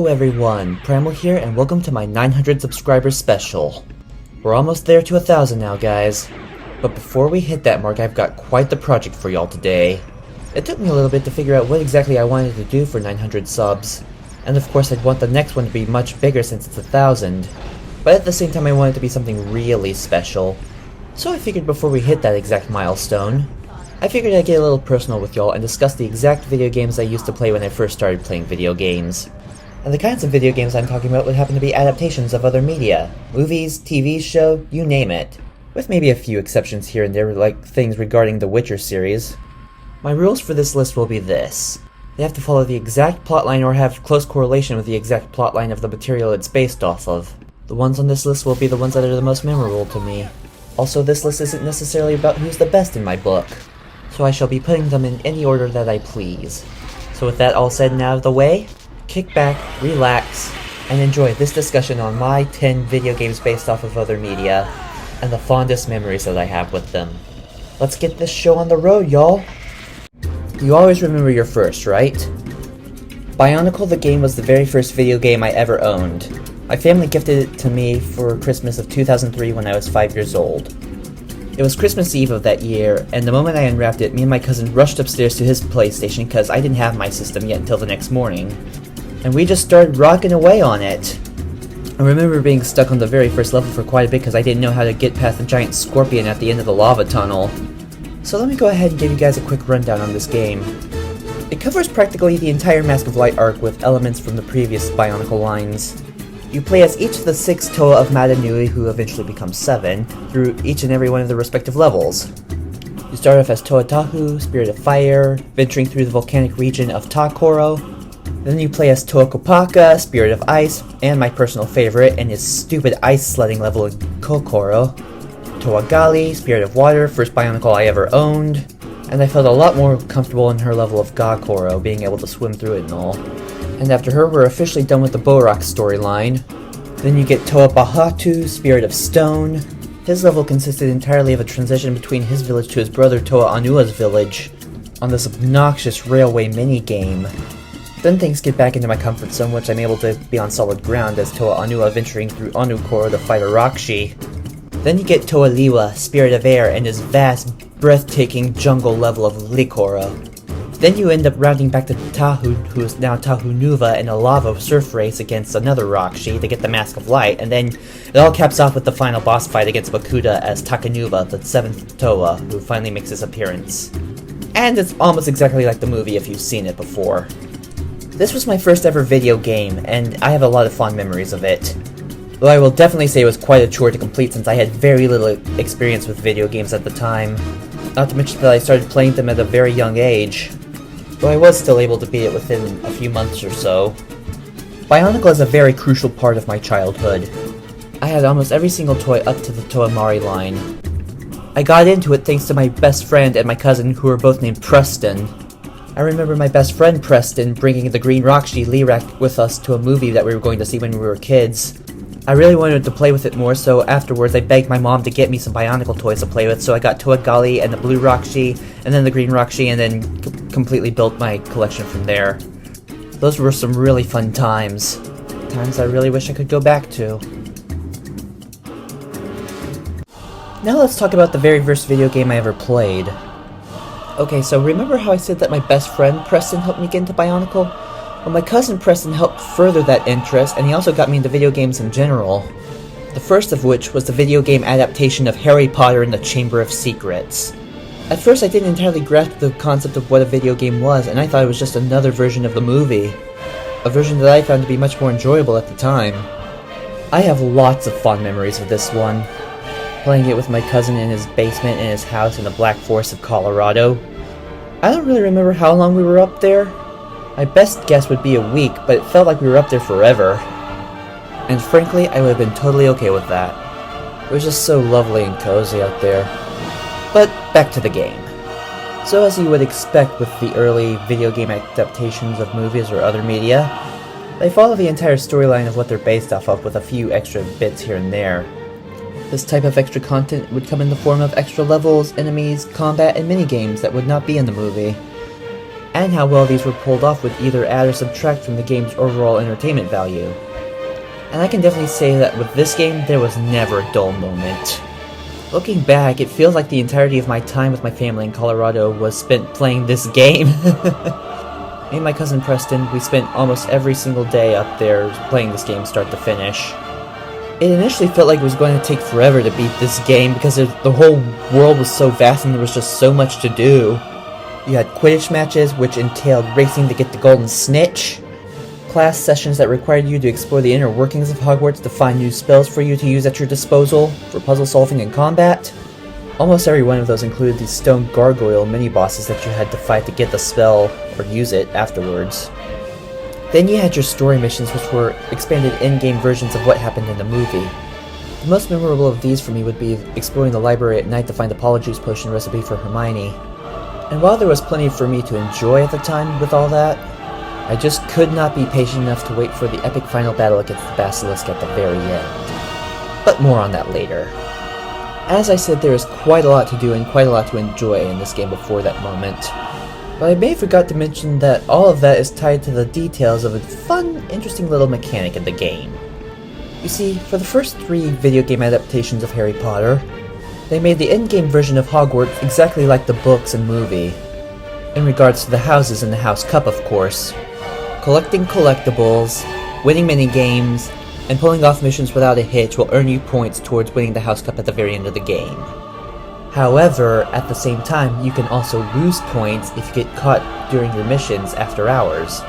everyone, Primal here and welcome to my 900 subscribers special. We're almost there to 1,000 now guys, but before we hit that mark I've got quite the project for y'all today. It took me a little bit to figure out what exactly I wanted to do for 900 subs, and of course I'd want the next one to be much bigger since it's 1,000, but at the same time I want it to be something really special. So I figured before we hit that exact milestone, I'd get a little personal with y'all and discuss the exact video games I used to play when I first started playing video games. And the kinds of video games I'm talking about would happen to be adaptations of other media. Movies, TV show, you name it. With maybe a few exceptions here and there like things regarding the Witcher series. My rules for this list will be this. They have to follow the exact plotline or have close correlation with the exact plotline of the material it's based off of. The ones on this list will be the ones that are the most memorable to me. Also, this list isn't necessarily about who's the best in my book, so I shall be putting them in any order that I please. So with that all said and out of the way, kick back, relax, and enjoy this discussion on my 10 video games based off of other media, and the fondest memories that I have with them. Let's get this show on the road, y'all! You always remember your first, right? Bionicle the game was the very first video game I ever owned. My family gifted it to me for Christmas of 2003 when I was 5 years old. It was Christmas Eve of that year, and the moment I unwrapped it, me and my cousin rushed upstairs to his PlayStation because I didn't have my system yet until the next morning. And we just started rocking away on it. I remember being stuck on the very first level for quite a bit because I didn't know how to get past the giant scorpion at the end of the lava tunnel. So let me go ahead and give you guys a quick rundown on this game. It covers practically the entire Mask of Light arc with elements from the previous Bionicle lines. You play as each of the 6 Toa of Madanui, who eventually becomes 7, through each and every one of the respective levels. You start off as Toa Tahu, Spirit of Fire, venturing through the volcanic region of Takoro. Then you play as Toa Kopaka, Spirit of Ice, and my personal favorite, and his stupid ice sledding level in Kokoro. Toa Gali, Spirit of Water, first Bionicle I ever owned, and I felt a lot more comfortable in her level of Gakoro, being able to swim through it and all. And after her, we're officially done with the Borak storyline. Then you get Toa Bahatu, Spirit of Stone. His level consisted entirely of a transition between his village to his brother Toa Anua's village, on this obnoxious railway minigame. Then things get back into my comfort zone, which I'm able to be on solid ground as Toa Anua venturing through Anukoro to fight Arakshi. Then you get Toa Liwa, Spirit of Air, and his vast, breathtaking jungle level of Likoro. Then you end up rounding back to Tahu, who is now Tahu Nuva, in a lava surf race against another Rakshi to get the Mask of Light, and then it all caps off with the final boss fight against Bakuda as Takanuva, the 7th Toa, who finally makes his appearance. And it's almost exactly like the movie if you've seen it before. This was my first ever video game, and I have a lot of fond memories of it. Though I will definitely say it was quite a chore to complete since I had very little experience with video games at the time. Not to mention that I started playing them at a very young age. Though I was still able to beat it within a few months or so. Bionicle is a very crucial part of my childhood. I had almost every single toy up to the Toa Mari line. I got into it thanks to my best friend and my cousin, who were both named Preston. I remember my best friend Preston bringing the Green Rakshi Lirak with us to a movie that we were going to see when we were kids. I really wanted to play with it more, so afterwards I begged my mom to get me some Bionicle toys to play with, so I got Toa Gali and the Blue Rakshi, and then the Green Rakshi, and then completely built my collection from there. Those were some really fun times. Times I really wish I could go back to. Now let's talk about the very first video game I ever played. Okay, so remember how I said that my best friend Preston helped me get into Bionicle? Well, my cousin Preston helped further that interest, and he also got me into video games in general. The first of which was the video game adaptation of Harry Potter and the Chamber of Secrets. At first I didn't entirely grasp the concept of what a video game was, and I thought it was just another version of the movie. A version that I found to be much more enjoyable at the time. I have lots of fond memories of this one. Playing it with my cousin in his basement in his house in the Black Forest of Colorado. I don't really remember how long we were up there. My best guess would be a week, but it felt like we were up there forever. And frankly, I would have been totally okay with that. It was just so lovely and cozy out there. But back to the game. So as you would expect with the early video game adaptations of movies or other media, they follow the entire storyline of what they're based off of with a few extra bits here and there. This type of extra content would come in the form of extra levels, enemies, combat, and minigames that would not be in the movie. and how well these were pulled off would either add or subtract from the game's overall entertainment value. And I can definitely say that with this game, there was never a dull moment. Looking back, it feels like the entirety of my time with my family in Colorado was spent playing this game. Me and my cousin Preston, we spent almost every single day up there playing this game start to finish. It initially felt like it was going to take forever to beat this game because the whole world was so vast and there was just so much to do. You had Quidditch matches, which entailed racing to get the golden snitch, class sessions that required you to explore the inner workings of Hogwarts to find new spells for you to use at your disposal for puzzle solving and combat. Almost every one of those included these stone gargoyle mini-bosses that you had to fight to get the spell or use it afterwards. Then you had your story missions, which were expanded in-game versions of what happened in the movie. The most memorable of these for me would be exploring the library at night to find the Polyjuice Potion recipe for Hermione. And while there was plenty for me to enjoy at the time with all that, I just could not be patient enough to wait for the epic final battle against the Basilisk at the very end. But more on that later. As I said, there is quite a lot to do and quite a lot to enjoy in this game before that moment. But I may have forgot to mention that all of that is tied to the details of a fun, interesting little mechanic in the game. You see, for the first 3 video game adaptations of Harry Potter, they made the in-game version of Hogwarts exactly like the books and movie. In regards to the houses and the House Cup, of course. Collecting collectibles, winning mini-games, and pulling off missions without a hitch will earn you points towards winning the House Cup at the very end of the game. However, at the same time, you can also lose points if you get caught during your missions after hours.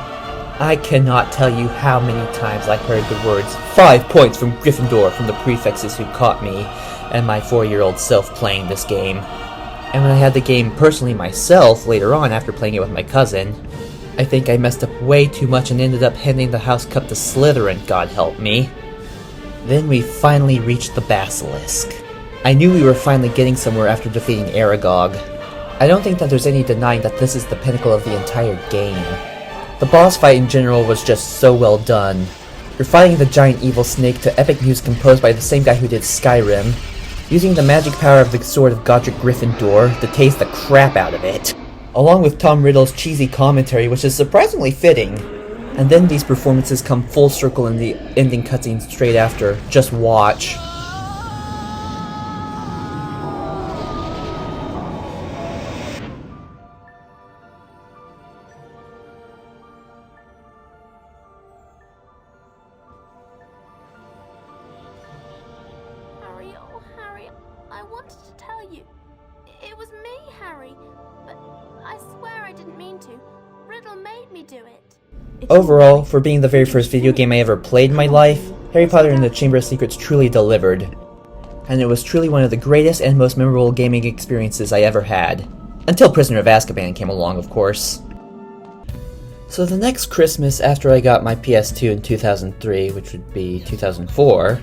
I cannot tell you how many times I heard the words 5 points from Gryffindor from the prefixes who caught me and my 4-year-old self playing this game. And when I had the game personally myself later on after playing it with my cousin, I think I messed up way too much and ended up handing the House Cup to Slytherin, God help me. Then we finally reached the Basilisk. I knew we were finally getting somewhere after defeating Aragog. I don't think that there's any denying that this is the pinnacle of the entire game. The boss fight in general was just so well done. You're fighting the giant evil snake to epic music composed by the same guy who did Skyrim, using the magic power of the sword of Godric Gryffindor to taste the crap out of it, along with Tom Riddle's cheesy commentary, which is surprisingly fitting. And then these performances come full circle in the ending cutscene straight after. Just watch. Harry, oh Harry, I wanted to tell you. It was me, Harry. But I swear I didn't mean to. Riddle made me do it. Overall, for being the very first video game I ever played in my life, Harry Potter and the Chamber of Secrets truly delivered. And it was truly one of the greatest and most memorable gaming experiences I ever had. Until Prisoner of Azkaban came along, of course. So the next Christmas after I got my PS2 in 2003, which would be 2004,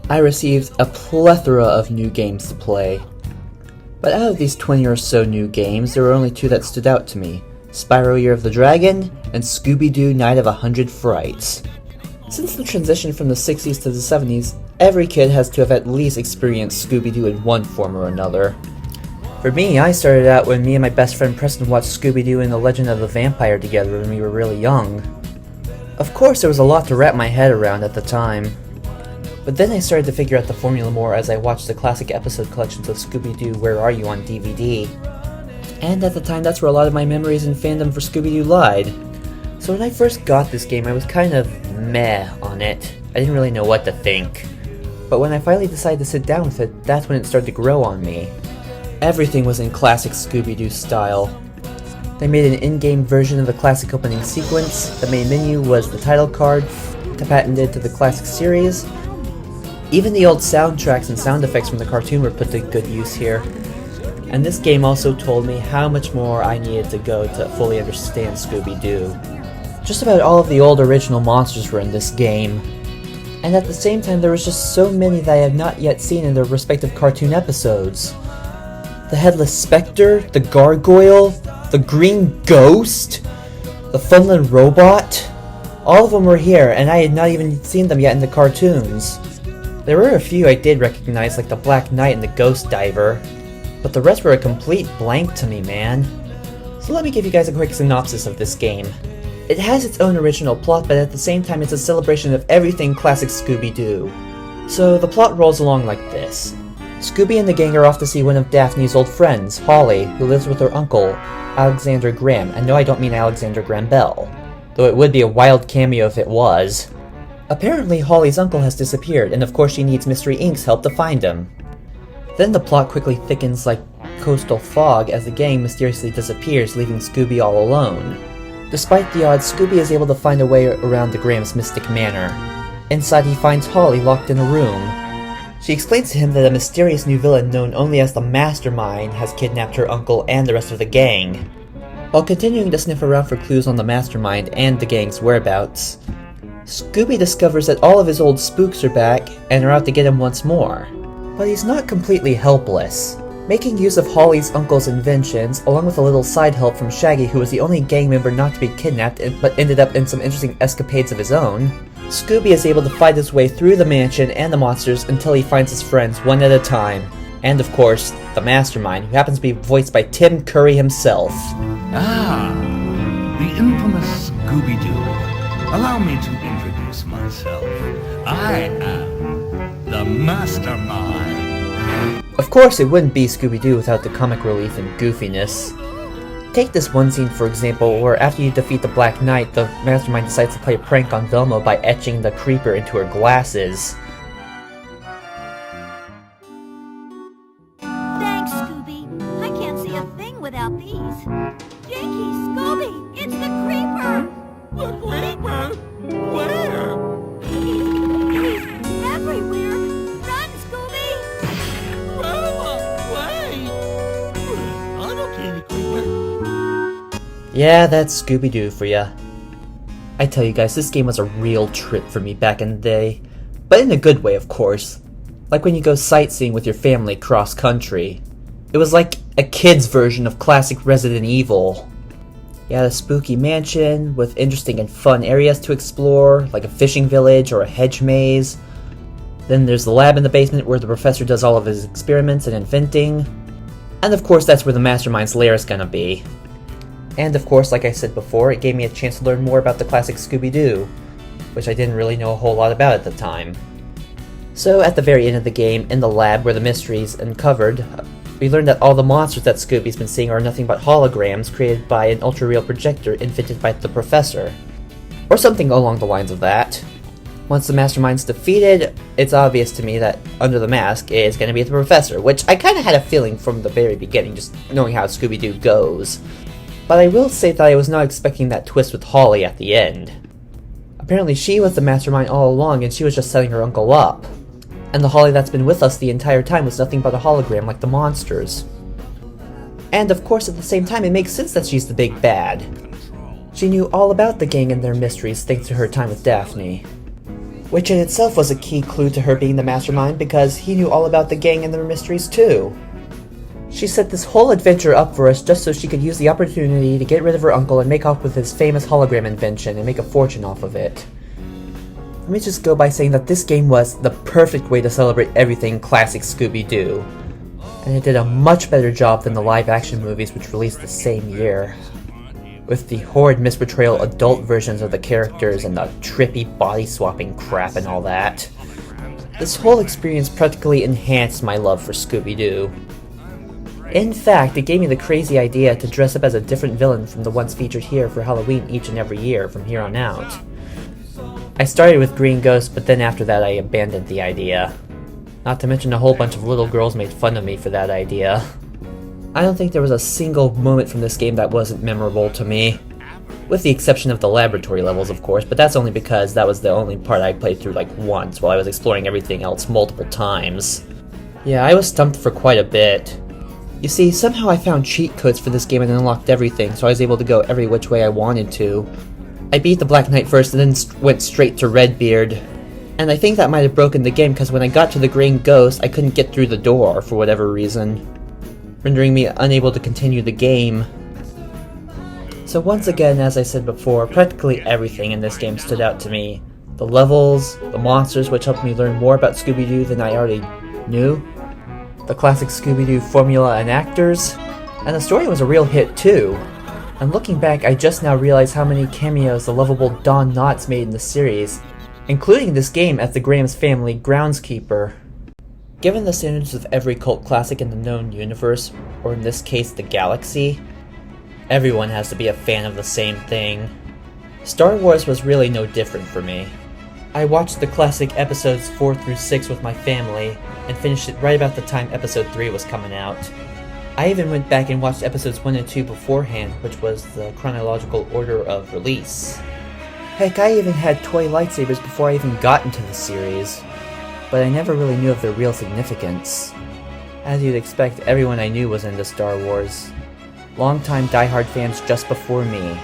I received a plethora of new games to play. But out of these 20 or so new games, there were only 2 that stood out to me. Spyro Year of the Dragon, and ScoobyDoo Night of 100 Frights. Since the transition from the 60s to the 70s, every kid has to have at least experienced ScoobyDoo in one form or another. For me, I started out when me and my best friend Preston watched ScoobyDoo and the Legend of the Vampire together when we were really young. Of course, there was a lot to wrap my head around at the time. But then I started to figure out the formula more as I watched the classic episode collections of ScoobyDoo Where Are You on DVD. And at the time, that's where a lot of my memories and fandom for Scooby-Doo lied. So when I first got this game, I was kind of meh on it. I didn't really know what to think. But when I finally decided to sit down with it, that's when it started to grow on me. Everything was in classic Scooby-Doo style. They made an in-game version of the classic opening sequence. The main menu was the title card, patented to the classic series. Even the old soundtracks and sound effects from the cartoon were put to good use here. And this game also told me how much more I needed to go to fully understand Scooby-Doo. Just about all of the old original monsters were in this game. And at the same time, there was just so many that I had not yet seen in their respective cartoon episodes. The Headless Spectre, the Gargoyle, the Green Ghost, the Funland Robot. All of them were here, and I had not even seen them yet in the cartoons. There were a few I did recognize, like the Black Knight and the Ghost Diver. But the rest were a complete blank to me, man. So let me give you guys a quick synopsis of this game. It has its own original plot, but at the same time it's a celebration of everything classic ScoobyDoo. So the plot rolls along like this. Scooby and the gang are off to see one of Daphne's old friends, Holly, who lives with her uncle, Alexander Graham, and no, I don't mean Alexander Graham Bell, though it would be a wild cameo if it was. Apparently Holly's uncle has disappeared, and of course she needs Mystery Inc.'s help to find him. Then the plot quickly thickens like coastal fog as the gang mysteriously disappears, leaving Scooby all alone. Despite the odds, Scooby is able to find a way around the Graham's mystic manor. Inside he finds Holly locked in a room. She explains to him that a mysterious new villain known only as the Mastermind has kidnapped her uncle and the rest of the gang. While continuing to sniff around for clues on the Mastermind and the gang's whereabouts, Scooby discovers that all of his old spooks are back and are out to get him once more. But he's not completely helpless. Making use of Holly's uncle's inventions, along with a little side help from Shaggy, who was the only gang member not to be kidnapped but ended up in some interesting escapades of his own, Scooby is able to fight his way through the mansion and the monsters until he finds his friends one at a time. And of course, the Mastermind, who happens to be voiced by Tim Curry himself. Ah, the infamous ScoobyDoo. Allow me to introduce myself. I am the Mastermind. Of course, it wouldn't be Scooby-Doo without the comic relief and goofiness. Take this one scene for example, where after you defeat the Black Knight, the Mastermind decides to play a prank on Velma by etching the Creeper into her glasses. Thanks, Scooby. I can't see a thing without these. Yankee, Scooby, it's the Creeper! The Creeper? Where? He's everywhere! Run, Scooby! Velma, wait! I don't see the Creeper. Yeah, that's Scooby-Doo for ya. I tell you guys, this game was a real trip for me back in the day. But in a good way, of course. Like when you go sightseeing with your family cross-country. It was like a kid's version of classic Resident Evil. You had a spooky mansion with interesting and fun areas to explore, like a fishing village or a hedge maze. Then there's the lab in the basement where the professor does all of his experiments and inventing. And of course that's where the Mastermind's lair is gonna be. And of course, like I said before, it gave me a chance to learn more about the classic Scooby-Doo, which I didn't really know a whole lot about at the time. So at the very end of the game, in the lab where the mystery's uncovered, we learned that all the monsters that Scooby's been seeing are nothing but holograms created by an ultra-real projector invented by the professor. Or something along the lines of that. Once the Mastermind's defeated, it's obvious to me that under the mask is going to be the professor, which I kind of had a feeling from the very beginning, just knowing how Scooby-Doo goes. But I will say that I was not expecting that twist with Holly at the end. Apparently she was the Mastermind all along and she was just setting her uncle up. And the Holly that's been with us the entire time was nothing but a hologram like the monsters. And of course at the same time it makes sense that she's the big bad. She knew all about the gang and their mysteries thanks to her time with Daphne. Which in itself was a key clue to her being the Mastermind because he knew all about the gang and their mysteries too. She set this whole adventure up for us just so she could use the opportunity to get rid of her uncle and make off with his famous hologram invention and make a fortune off of it. Let me just go by saying that this game was the perfect way to celebrate everything classic Scooby-Doo. And it did a much better job than the live-action movies which released the same year. With the horrid misportrayal adult versions of the characters and the trippy body-swapping crap and all that. This whole experience practically enhanced my love for Scooby-Doo. In fact, it gave me the crazy idea to dress up as a different villain from the ones featured here for Halloween each and every year from here on out. I started with Green Ghost, but then after that I abandoned the idea. Not to mention a whole bunch of little girls made fun of me for that idea. I don't think there was a single moment from this game that wasn't memorable to me. With the exception of the laboratory levels, of course, but that's only because that was the only part I played through like once while I was exploring everything else multiple times. Yeah, I was stumped for quite a bit. You see, somehow I found cheat codes for this game and unlocked everything, so I was able to go every which way I wanted to. I beat the Black Knight first and then went straight to Redbeard. And I think that might have broken the game because when I got to the Green Ghost, I couldn't get through the door for whatever reason, rendering me unable to continue the game. So once again, as I said before, practically everything in this game stood out to me. The levels, the monsters which helped me learn more about Scooby-Doo than I already knew, the classic Scooby-Doo formula and actors, and the story was a real hit too. And looking back, I just now realized how many cameos the lovable Don Knotts made in the series, including this game as the Grahams family groundskeeper. Given the standards of every cult classic in the known universe, or in this case the galaxy, everyone has to be a fan of the same thing. Star Wars was really no different for me. I watched the classic episodes 4 through 6 with my family, and finished it right about the time episode 3 was coming out. I even went back and watched episodes 1 and 2 beforehand, which was the chronological order of release. Heck, I even had toy lightsabers before I even got into the series, but I never really knew of their real significance. As you'd expect, everyone I knew was into Star Wars. Longtime diehard fans just before me.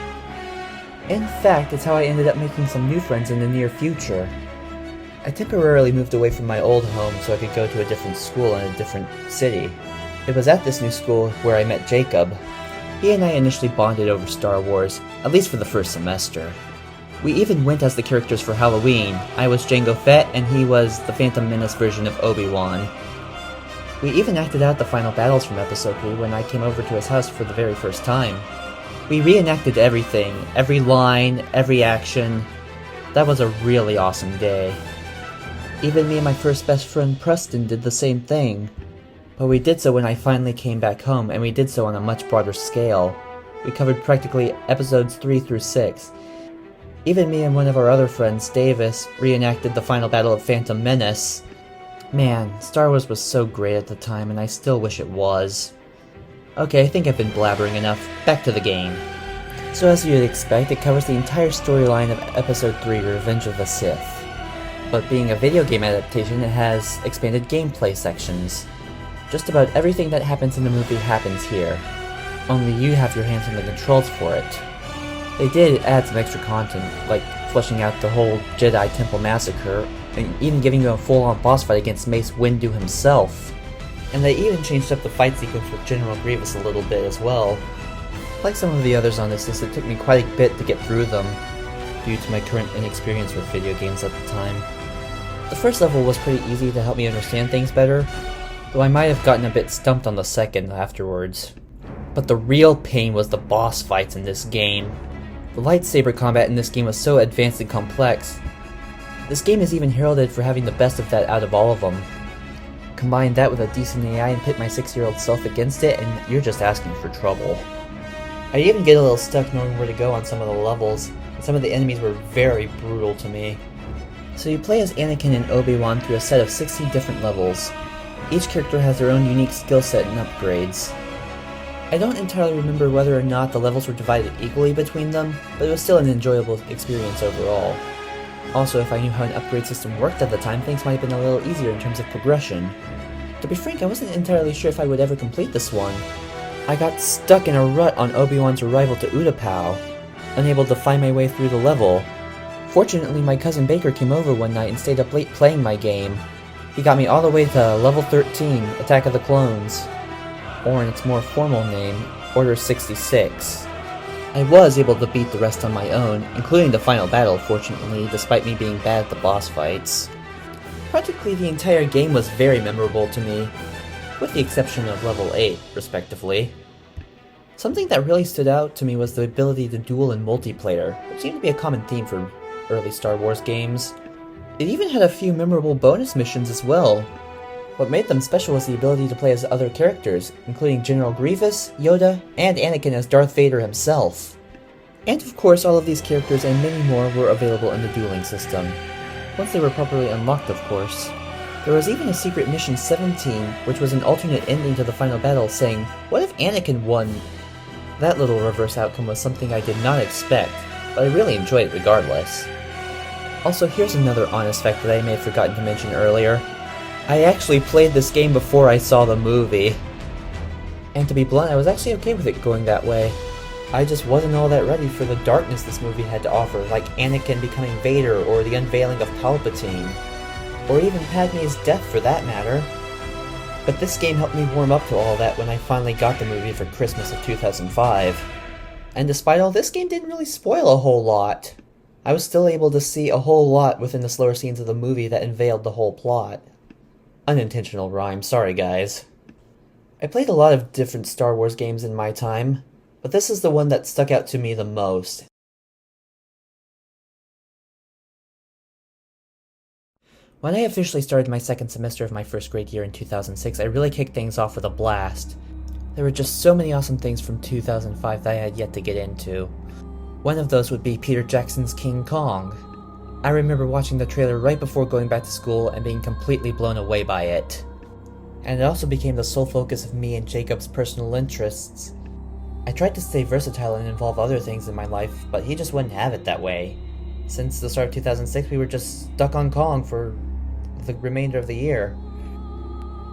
In fact, it's how I ended up making some new friends in the near future. I temporarily moved away from my old home so I could go to a different school in a different city. It was at this new school where I met Jacob. He and I initially bonded over Star Wars, at least for the first semester. We even went as the characters for Halloween. I was Jango Fett and he was the Phantom Menace version of Obi-Wan. We even acted out the final battles from episode 3 when I came over to his house for the very first time. We reenacted everything, every line, every action. That was a really awesome day. Even me and my first best friend Preston did the same thing. But we did so when I finally came back home, and we did so on a much broader scale. We covered practically episodes 3 through 6. Even me and one of our other friends, Davis, reenacted the final battle of Phantom Menace. Man, Star Wars was so great at the time, and I still wish it was. Okay, I think I've been blabbering enough. Back to the game. So as you'd expect, it covers the entire storyline of Episode 3, Revenge of the Sith. But being a video game adaptation, it has expanded gameplay sections. Just about everything that happens in the movie happens here. Only you have your hands on the controls for it. They did add some extra content, like fleshing out the whole Jedi Temple massacre, and even giving you a full-on boss fight against Mace Windu himself. And they even changed up the fight sequence with General Grievous a little bit as well. Like some of the others on this list, it took me quite a bit to get through them, due to my current inexperience with video games at the time. The first level was pretty easy to help me understand things better, though I might have gotten a bit stumped on the second afterwards. But the real pain was the boss fights in this game. The lightsaber combat in this game was so advanced and complex. This game is even heralded for having the best of that out of all of them. Combine that with a decent AI and pit my 6-year-old self against it, and you're just asking for trouble. I even get a little stuck knowing where to go on some of the levels, and some of the enemies were very brutal to me. So you play as Anakin and Obi-Wan through a set of 60 different levels. Each character has their own unique skill set and upgrades. I don't entirely remember whether or not the levels were divided equally between them, but it was still an enjoyable experience overall. Also, if I knew how an upgrade system worked at the time, things might have been a little easier in terms of progression. To be frank, I wasn't entirely sure if I would ever complete this one. I got stuck in a rut on Obi-Wan's arrival to Utapau, unable to find my way through the level. Fortunately, my cousin Baker came over one night and stayed up late playing my game. He got me all the way to level 13, Attack of the Clones, or in its more formal name, Order 66. I was able to beat the rest on my own, including the final battle, fortunately, despite me being bad at the boss fights. Practically the entire game was very memorable to me, with the exception of level 8, respectively. Something that really stood out to me was the ability to duel in multiplayer, which seemed to be a common theme for early Star Wars games. It even had a few memorable bonus missions as well. What made them special was the ability to play as other characters, including General Grievous, Yoda, and Anakin as Darth Vader himself. And of course, all of these characters and many more were available in the dueling system. Once they were properly unlocked, of course. There was even a secret mission 17, which was an alternate ending to the final battle, saying, "What if Anakin won?" That little reverse outcome was something I did not expect, but I really enjoyed it regardless. Also, here's another honest fact that I may have forgotten to mention earlier. I actually played this game before I saw the movie. And to be blunt, I was actually okay with it going that way. I just wasn't all that ready for the darkness this movie had to offer, like Anakin becoming Vader, or the unveiling of Palpatine. Or even Padme's death for that matter. But this game helped me warm up to all that when I finally got the movie for Christmas of 2005. And despite all, this game didn't really spoil a whole lot. I was still able to see a whole lot within the slower scenes of the movie that unveiled the whole plot. Unintentional rhyme, sorry guys. I played a lot of different Star Wars games in my time. but this is the one that stuck out to me the most. When I officially started my second semester of my first grade year in 2006, I really kicked things off with a blast. There were just so many awesome things from 2005 that I had yet to get into. One of those would be Peter Jackson's King Kong. I remember watching the trailer right before going back to school and being completely blown away by it. And it also became the sole focus of me and Jacob's personal interests. I tried to stay versatile and involve other things in my life, but he just wouldn't have it that way. Since the start of 2006, we were just stuck on Kong for the remainder of the year.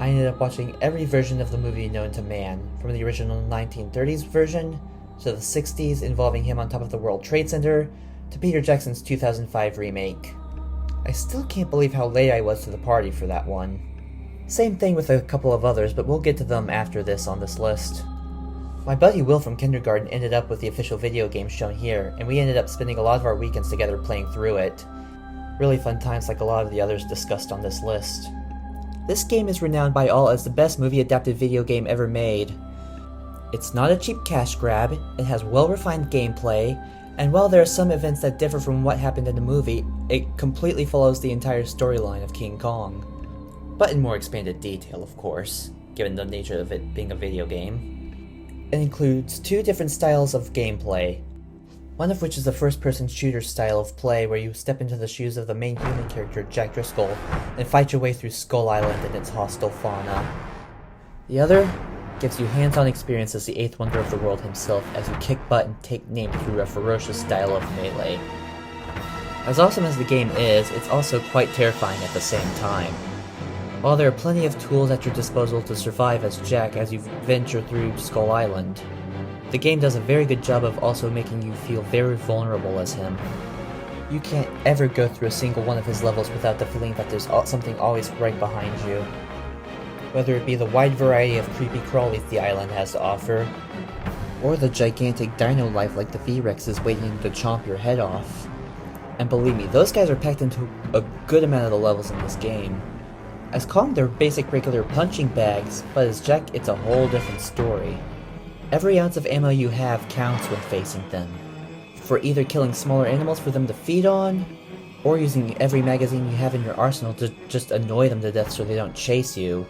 I ended up watching every version of the movie known to man, from the original 1930s version, to the 60s involving him on top of the World Trade Center, to Peter Jackson's 2005 remake. I still can't believe how late I was to the party for that one. Same thing with a couple of others, but we'll get to them after this on this list. My buddy Will from kindergarten ended up with the official video game shown here, and we ended up spending a lot of our weekends together playing through it. Really fun times like a lot of the others discussed on this list. This game is renowned by all as the best movie-adapted video game ever made. It's not a cheap cash grab, it has well-refined gameplay, and while there are some events that differ from what happened in the movie, it completely follows the entire storyline of King Kong. But in more expanded detail, of course, given the nature of it being a video game. It includes two different styles of gameplay, one of which is the first-person shooter style of play where you step into the shoes of the main human character, Jack Driscoll, and fight your way through Skull Island and its hostile fauna. The other gives you hands-on experience as the eighth wonder of the world himself as you kick butt and take name through a ferocious style of melee. As awesome as the game is, it's also quite terrifying at the same time. While there are plenty of tools at your disposal to survive as Jack as you venture through Skull Island, the game does a very good job of also making you feel very vulnerable as him. You can't ever go through a single one of his levels without the feeling that there's something always right behind you. Whether it be the wide variety of creepy crawlies the island has to offer, or the gigantic dino life like the V-Rexes waiting to chomp your head off. And believe me, those guys are packed into a good amount of the levels in this game. As Kong, they're basic regular punching bags, but as Jack, it's a whole different story. Every ounce of ammo you have counts when facing them, for either killing smaller animals for them to feed on, or using every magazine you have in your arsenal to just annoy them to death so they don't chase you.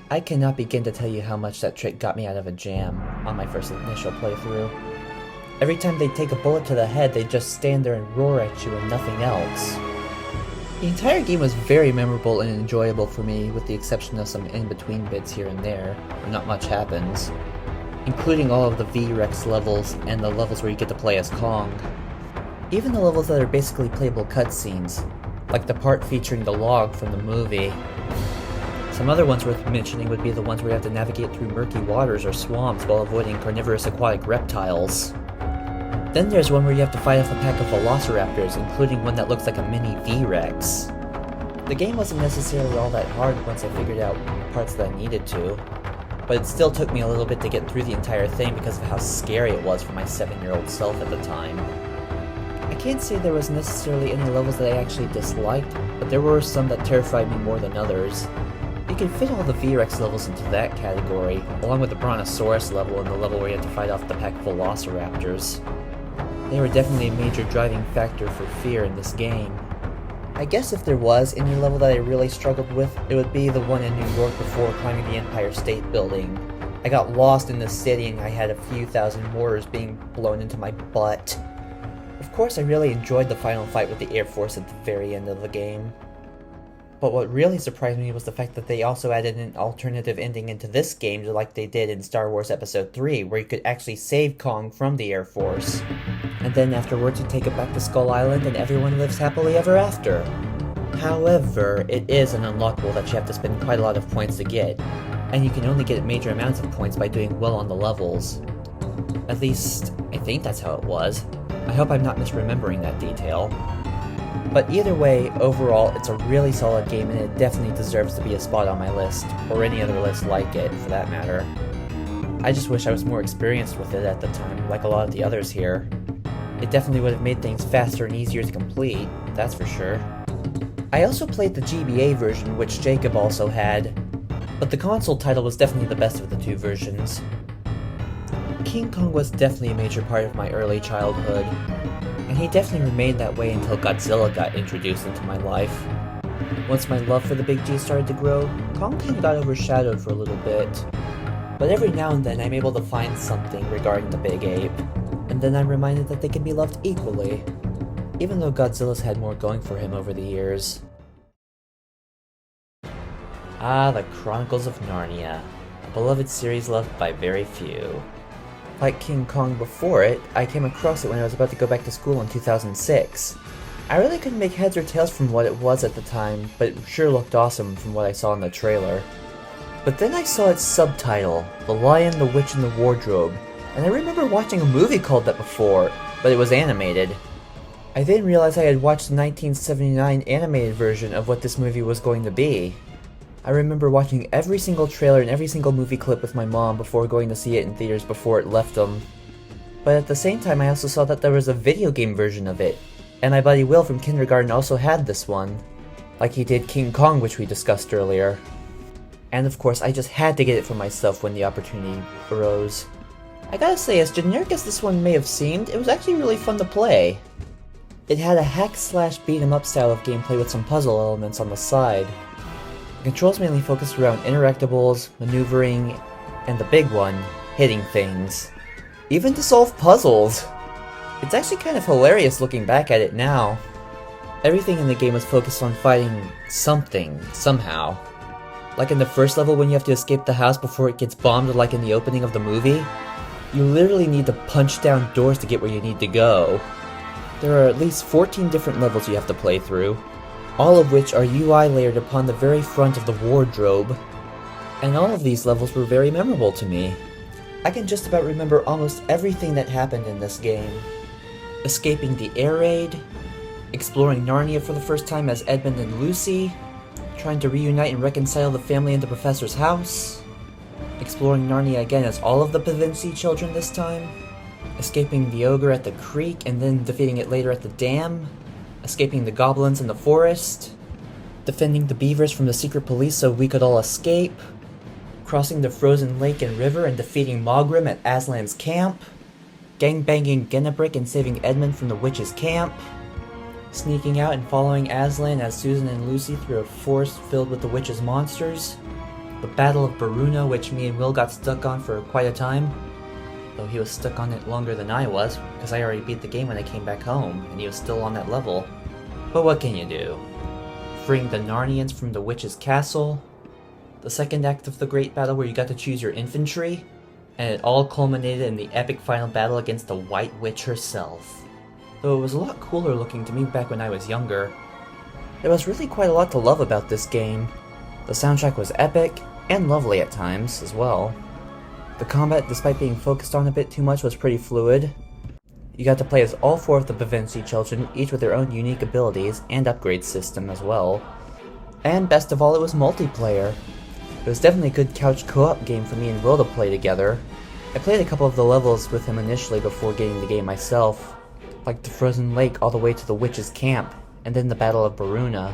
I cannot begin to tell you how much that trick got me out of a jam on my first initial playthrough. Every time they'd take a bullet to the head, they'd just stand there and roar at you and nothing else. The entire game was very memorable and enjoyable for me, with the exception of some in-between bits here and there, where not much happens, including all of the V-Rex levels and the levels where you get to play as Kong. Even the levels that are basically playable cutscenes, like the part featuring the log from the movie. Some other ones worth mentioning would be the ones where you have to navigate through murky waters or swamps while avoiding carnivorous aquatic reptiles. Then there's one where you have to fight off a pack of velociraptors, including one that looks like a mini V-Rex. The game wasn't necessarily all that hard once I figured out parts that I needed to, but it still took me a little bit to get through the entire thing because of how scary it was for my 7-year-old self at the time. I can't say there was necessarily any levels that I actually disliked, but there were some that terrified me more than others. You can fit all the V-Rex levels into that category, along with the Brontosaurus level and the level where you have to fight off the pack of velociraptors. They were definitely a major driving factor for fear in this game. I guess if there was any level that I really struggled with, it would be the one in New York before climbing the Empire State Building. I got lost in the city and I had a few thousand mortars being blown into my butt. Of course, I really enjoyed the final fight with the Air Force at the very end of the game. But what really surprised me was the fact that they also added an alternative ending into this game like they did in Star Wars Episode 3, where you could actually save Kong from the Air Force. And then afterwards you take it back to Skull Island and everyone lives happily ever after. However, it is an unlockable that you have to spend quite a lot of points to get, and you can only get major amounts of points by doing well on the levels. At least, I think that's how it was. I hope I'm not misremembering that detail. But either way, overall, it's a really solid game and it definitely deserves to be a spot on my list, or any other list like it, for that matter. I just wish I was more experienced with it at the time, like a lot of the others here. It definitely would have made things faster and easier to complete, that's for sure. I also played the GBA version, which Jacob also had, but the console title was definitely the best of the two versions. King Kong was definitely a major part of my early childhood, and he definitely remained that way until Godzilla got introduced into my life. Once my love for the Big G started to grow, Kong kind of got overshadowed for a little bit. But every now and then I'm able to find something regarding the Big Ape, and then I'm reminded that they can be loved equally, even though Godzilla's had more going for him over the years. Ah, the Chronicles of Narnia, a beloved series loved by very few. Like King Kong before it, I came across it when I was about to go back to school in 2006. I really couldn't make heads or tails from what it was at the time, but it sure looked awesome from what I saw in the trailer. But then I saw its subtitle, The Lion, the Witch, and the Wardrobe, and I remember watching a movie called that before, but it was animated. I then realized I had watched the 1979 animated version of what this movie was going to be. I remember watching every single trailer and every single movie clip with my mom before going to see it in theaters before it left them. But at the same time I also saw that there was a video game version of it, and my buddy Will from kindergarten also had this one, like he did King Kong, which we discussed earlier. And of course I just had to get it for myself when the opportunity arose. I gotta say, as generic as this one may have seemed, it was actually really fun to play. It had a hack-slash-beat-em-up style of gameplay with some puzzle elements on the side. The controls mainly focused around interactables, maneuvering, and the big one, hitting things. Even to solve puzzles! It's actually kind of hilarious looking back at it now. Everything in the game was focused on fighting something, somehow. Like in the first level when you have to escape the house before it gets bombed like in the opening of the movie, you literally need to punch down doors to get where you need to go. There are at least 14 different levels you have to play through, all of which are UI layered upon the very front of the wardrobe, and all of these levels were very memorable to me. I can just about remember almost everything that happened in this game. Escaping the air raid, exploring Narnia for the first time as Edmund and Lucy, trying to reunite and reconcile the family in the professor's house, exploring Narnia again as all of the Pevensie children this time, escaping the ogre at the creek and then defeating it later at the dam, escaping the goblins in the forest, defending the beavers from the secret police so we could all escape, crossing the frozen lake and river and defeating Mogrim at Aslan's camp, gangbanging Gennebrick and saving Edmund from the witch's camp, sneaking out and following Aslan as Susan and Lucy through a forest filled with the witch's monsters, the Battle of Baruna, which me and Will got stuck on for quite a time, though he was stuck on it longer than I was, because I already beat the game when I came back home, and he was still on that level. But what can you do? Freeing the Narnians from the witch's castle, the second act of the Great Battle where you got to choose your infantry, and it all culminated in the epic final battle against the White Witch herself. Though it was a lot cooler looking to me back when I was younger. There was really quite a lot to love about this game. The soundtrack was epic, and lovely at times, as well. The combat, despite being focused on a bit too much, was pretty fluid. You got to play as all four of the Pevensie children, each with their own unique abilities and upgrade system as well. And best of all, it was multiplayer. It was definitely a good couch co-op game for me and Will to play together. I played a couple of the levels with him initially before getting the game myself, like the frozen lake all the way to the witch's camp, and then the Battle of Baruna,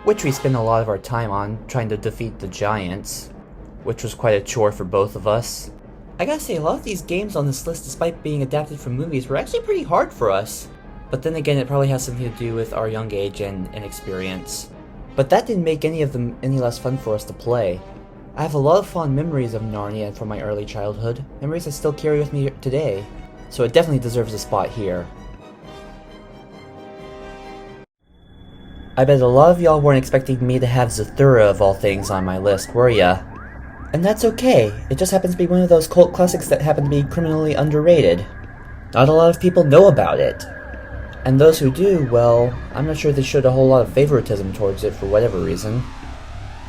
which we spent a lot of our time on, trying to defeat the giants, which was quite a chore for both of us. I gotta say, a lot of these games on this list, despite being adapted from movies, were actually pretty hard for us. But then again, it probably has something to do with our young age and inexperience. But that didn't make any of them any less fun for us to play. I have a lot of fond memories of Narnia from my early childhood, memories I still carry with me today, so it definitely deserves a spot here. I bet a lot of y'all weren't expecting me to have Zathura of all things on my list, were ya? And that's okay, it just happens to be one of those cult classics that happen to be criminally underrated. Not a lot of people know about it. And those who do, well, I'm not sure they showed a whole lot of favoritism towards it for whatever reason.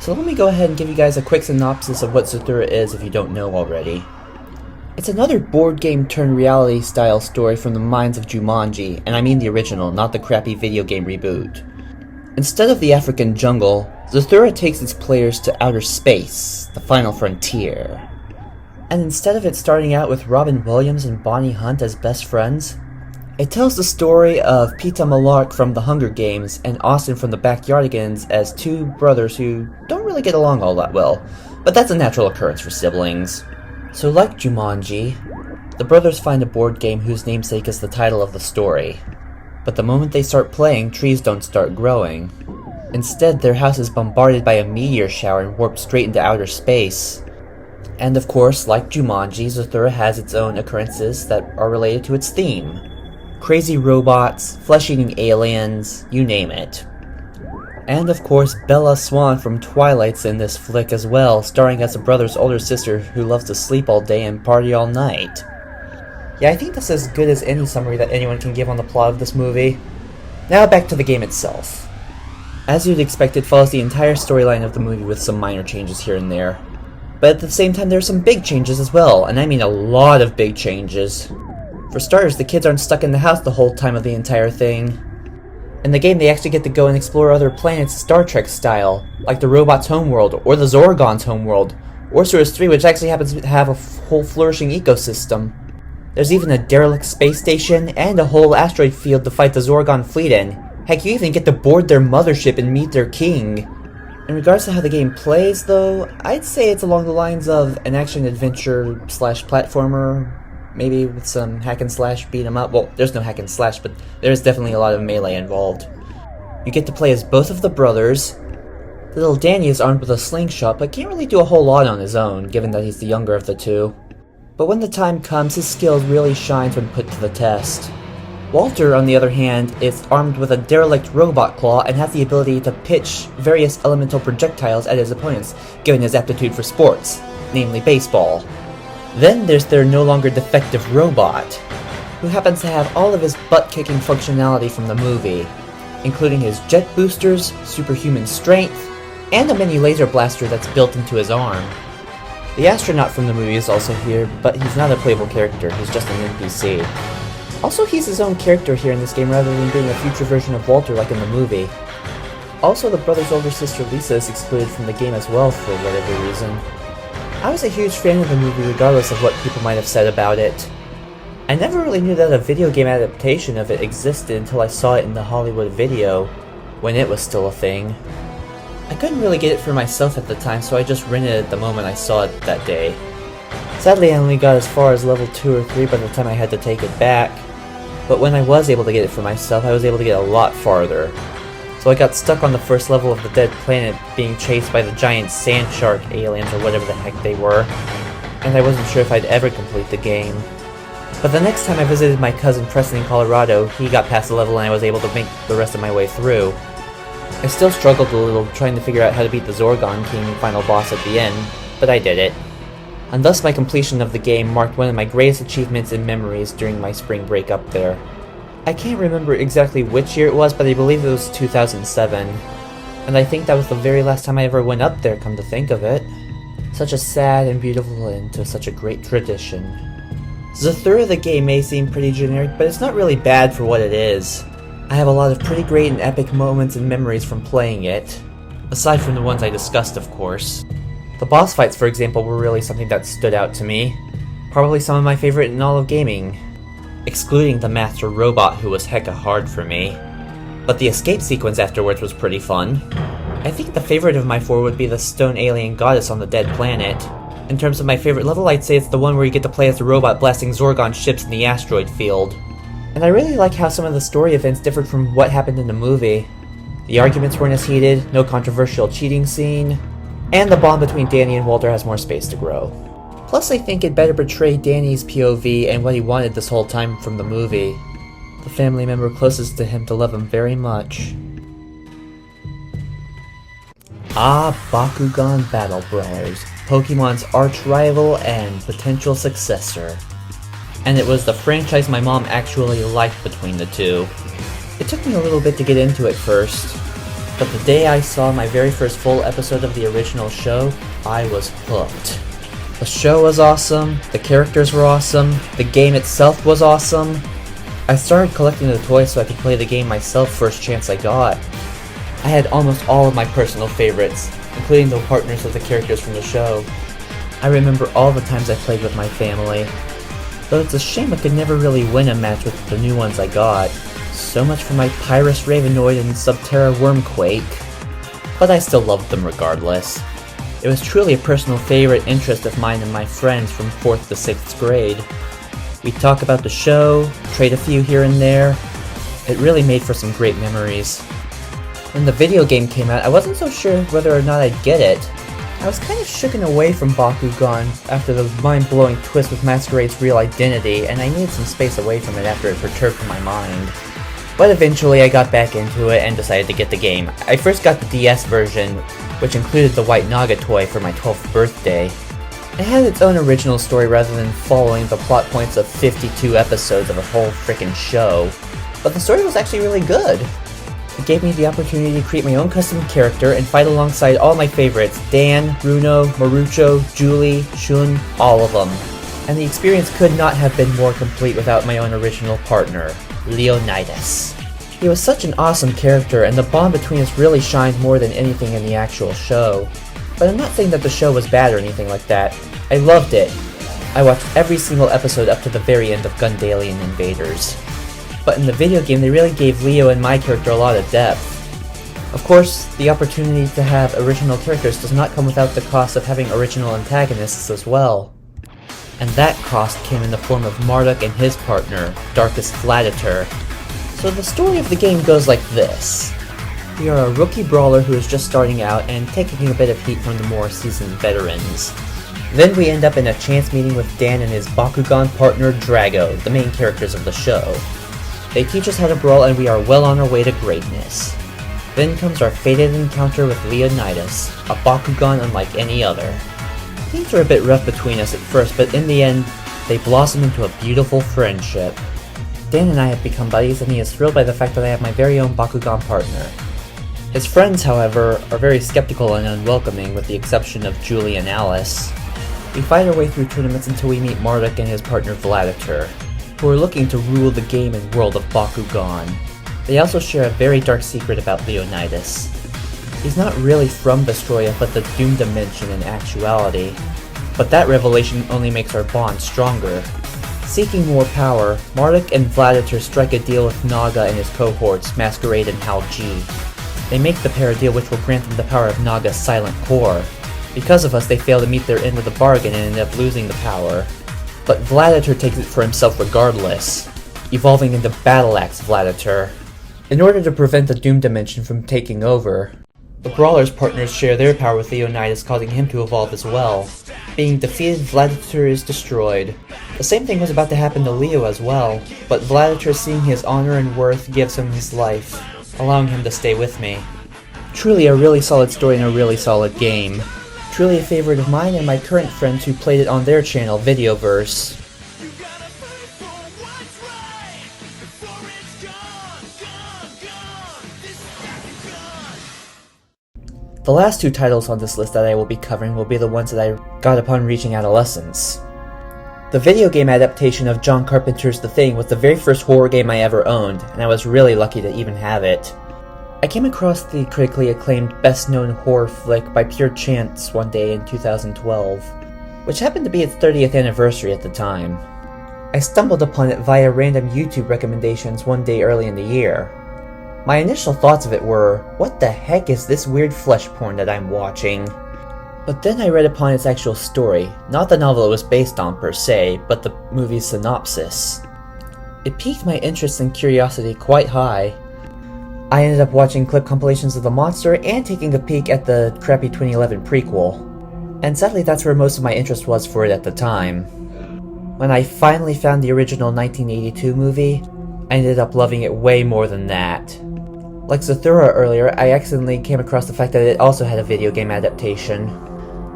So let me go ahead and give you guys a quick synopsis of what Zathura is if you don't know already. It's another board game turned reality style story from the minds of Jumanji, and I mean the original, not the crappy video game reboot. Instead of the African jungle, Zathura takes its players to outer space, the final frontier. And instead of it starting out with Robin Williams and Bonnie Hunt as best friends, it tells the story of Peeta Mellark from The Hunger Games and Austin from the Backyardigans as two brothers who don't really get along all that well, but that's a natural occurrence for siblings. So like Jumanji, The brothers find a board game whose namesake is the title of the story. But the moment they start playing, trees don't start growing. Instead, their house is bombarded by a meteor shower and warped straight into outer space. And of course, like Jumanji, Zathura has its own occurrences that are related to its theme. Crazy robots, flesh-eating aliens, you name it. And of course, Bella Swan from Twilight's in this flick as well, starring as a brother's older sister who loves to sleep all day and party all night. Yeah, I think that's as good as any summary that anyone can give on the plot of this movie. Now back to the game itself. As you'd expect, it follows the entire storyline of the movie with some minor changes here and there. But at the same time, there are some big changes as well, and I mean a lot of big changes. For starters, the kids aren't stuck in the house the whole time of the entire thing. In the game, they actually get to go and explore other planets Star Trek style, like the robot's homeworld, or the Zorgon's homeworld, or Sirius 3, which actually happens to have a whole flourishing ecosystem. There's even a derelict space station, and a whole asteroid field to fight the Zorgon fleet in. Heck, you even get to board their mothership and meet their king. In regards to how the game plays, though, I'd say it's along the lines of an action-adventure slash platformer, maybe with some hack and slash beat 'em up. Well, there's no hack and slash, but there's definitely a lot of melee involved. You get to play as both of the brothers. Little Danny is armed with a slingshot, but can't really do a whole lot on his own, given that he's the younger of the two. But when the time comes, his skill really shines when put to the test. Walter, on the other hand, is armed with a derelict robot claw and has the ability to pitch various elemental projectiles at his opponents, given his aptitude for sports, namely baseball. Then there's their no longer defective robot, who happens to have all of his butt-kicking functionality from the movie, including his jet boosters, superhuman strength, and a mini laser blaster that's built into his arm. The astronaut from the movie is also here, but he's not a playable character, he's just an NPC. Also, he's his own character here in this game rather than being a future version of Walter like in the movie. Also, the brother's older sister Lisa is excluded from the game as well for whatever reason. I was a huge fan of the movie regardless of what people might have said about it. I never really knew that a video game adaptation of it existed until I saw it in the Hollywood Video, when it was still a thing. I couldn't really get it for myself at the time, so I just rented it the moment I saw it that day. Sadly, I only got as far as level 2 or 3 by the time I had to take it back, but when I was able to get it for myself, I was able to get a lot farther. So I got stuck on the first level of the dead planet being chased by the giant sand shark aliens or whatever the heck they were, and I wasn't sure if I'd ever complete the game. But the next time I visited my cousin Preston in Colorado, he got past the level and I was able to make the rest of my way through. I still struggled a little trying to figure out how to beat the Zorgon King final boss at the end, but I did it. And thus my completion of the game marked one of my greatest achievements and memories during my spring break up there. I can't remember exactly which year it was, but I believe it was 2007. And I think that was the very last time I ever went up there, come to think of it. Such a sad and beautiful end to such a great tradition. Zathura the game may seem pretty generic, but it's not really bad for what it is. I have a lot of pretty great and epic moments and memories from playing it. Aside from the ones I discussed, of course. The boss fights, for example, were really something that stood out to me. Probably some of my favorite in all of gaming. Excluding the master robot, who was hecka hard for me. But the escape sequence afterwards was pretty fun. I think the favorite of my four would be the stone alien goddess on the dead planet. In terms of my favorite level, I'd say it's the one where you get to play as the robot blasting Zorgon ships in the asteroid field. And I really like how some of the story events differed from what happened in the movie. The arguments weren't as heated, no controversial cheating scene, and the bond between Danny and Walter has more space to grow. Plus, I think it better portrayed Danny's POV and what he wanted this whole time from the movie. The family member closest to him to love him very much. Ah, Bakugan Battle Brawlers, Pokemon's arch-rival and potential successor. And it was the franchise my mom actually liked between the two. It took me a little bit to get into it first, but the day I saw my very first full episode of the original show, I was hooked. The show was awesome, the characters were awesome, the game itself was awesome. I started collecting the toys so I could play the game myself first chance I got. I had almost all of my personal favorites, including the partners of the characters from the show. I remember all the times I played with my family. Though it's a shame I could never really win a match with the new ones I got. So much for my Pyrus Ravenoid and Subterra Wormquake. But I still loved them regardless. It was truly a personal favorite interest of mine and my friends from 4th to 6th grade. We'd talk about the show, trade a few here and there. It really made for some great memories. When the video game came out, I wasn't so sure whether or not I'd get it. I was kind of shooken away from Bakugan after the mind-blowing twist with Masquerade's real identity, and I needed some space away from it after it perturbed my mind. But eventually I got back into it and decided to get the game. I first got the DS version, which included the White Naga toy for my 12th birthday. It had its own original story rather than following the plot points of 52 episodes of a whole frickin' show. But the story was actually really good. It gave me the opportunity to create my own custom character and fight alongside all my favorites, Dan, Runo, Marucho, Julie, Shun, all of them. And the experience could not have been more complete without my own original partner, Leonidas. He was such an awesome character, and the bond between us really shined more than anything in the actual show. But I'm not saying that the show was bad or anything like that. I loved it. I watched every single episode up to the very end of Gundalian Invaders. But in the video game, they really gave Leo and my character a lot of depth. Of course, the opportunity to have original characters does not come without the cost of having original antagonists as well. And that cost came in the form of Marduk and his partner, Darkus Gladiator. So the story of the game goes like this. We are a rookie brawler who is just starting out and taking a bit of heat from the more seasoned veterans. Then we end up in a chance meeting with Dan and his Bakugan partner Drago, the main characters of the show. They teach us how to brawl and we are well on our way to greatness. Then comes our fated encounter with Leonidas, a Bakugan unlike any other. Things were a bit rough between us at first, but in the end, they blossom into a beautiful friendship. Dan and I have become buddies and he is thrilled by the fact that I have my very own Bakugan partner. His friends, however, are very skeptical and unwelcoming with the exception of Julie and Alice. We fight our way through tournaments until we meet Marduk and his partner Gladiator, who are looking to rule the game and world of Bakugan. They also share a very dark secret about Leonidas. He's not really from Vestroia but the Doom Dimension in actuality, but that revelation only makes our bond stronger. Seeking more power, Marduk and Gladiator strike a deal with Naga and his cohorts, Masquerade and Hal G. They make the pair a deal which will grant them the power of Naga's silent core. Because of us, they fail to meet their end of the bargain and end up losing the power. But Gladiator takes it for himself regardless, evolving into Battle Axe Gladiator. In order to prevent the Doom Dimension from taking over, the Brawler's partners share their power with Leonidas, causing him to evolve as well. Being defeated, Gladiator is destroyed. The same thing was about to happen to Leo as well, but Gladiator, seeing his honor and worth, gives him his life, allowing him to stay with me. Truly a really solid story and a really solid game. Truly a favorite of mine and my current friends who played it on their channel, Videoverse. The last two titles on this list that I will be covering will be the ones that I got upon reaching adolescence. The video game adaptation of John Carpenter's The Thing was the very first horror game I ever owned, and I was really lucky to even have it. I came across the critically acclaimed best-known horror flick by pure chance one day in 2012, which happened to be its 30th anniversary at the time. I stumbled upon it via random YouTube recommendations one day early in the year. My initial thoughts of it were, what the heck is this weird flesh porn that I'm watching? But then I read upon its actual story, not the novel it was based on per se, but the movie's synopsis. It piqued my interest and curiosity quite high. I ended up watching clip compilations of the monster and taking a peek at the crappy 2011 prequel. And sadly that's where most of my interest was for it at the time. When I finally found the original 1982 movie, I ended up loving it way more than that. Like Zathura earlier, I accidentally came across the fact that it also had a video game adaptation.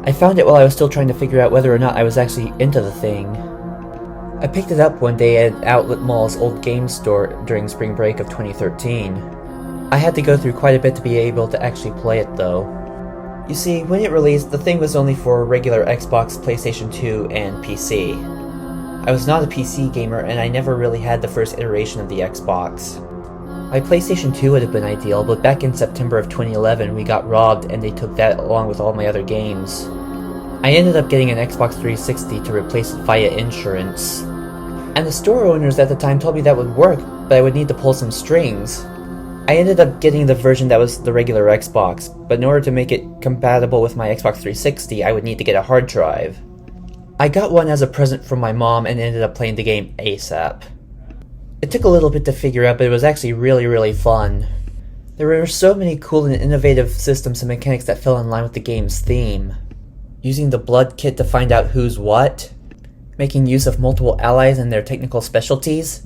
I found it while I was still trying to figure out whether or not I was actually into the thing. I picked it up one day at Outlet Mall's old game store during spring break of 2013. I had to go through quite a bit to be able to actually play it though. You see, when it released, the thing was only for regular Xbox, PlayStation 2, and PC. I was not a PC gamer and I never really had the first iteration of the Xbox. My PlayStation 2 would have been ideal, but back in September of 2011 we got robbed and they took that along with all my other games. I ended up getting an Xbox 360 to replace it via insurance. And the store owners at the time told me that would work, but I would need to pull some strings. I ended up getting the version that was the regular Xbox, but in order to make it compatible with my Xbox 360 I would need to get a hard drive. I got one as a present from my mom and ended up playing the game ASAP. It took a little bit to figure out, but it was actually really fun. There were so many cool and innovative systems and mechanics that fell in line with the game's theme. Using the blood kit to find out who's what, making use of multiple allies and their technical specialties,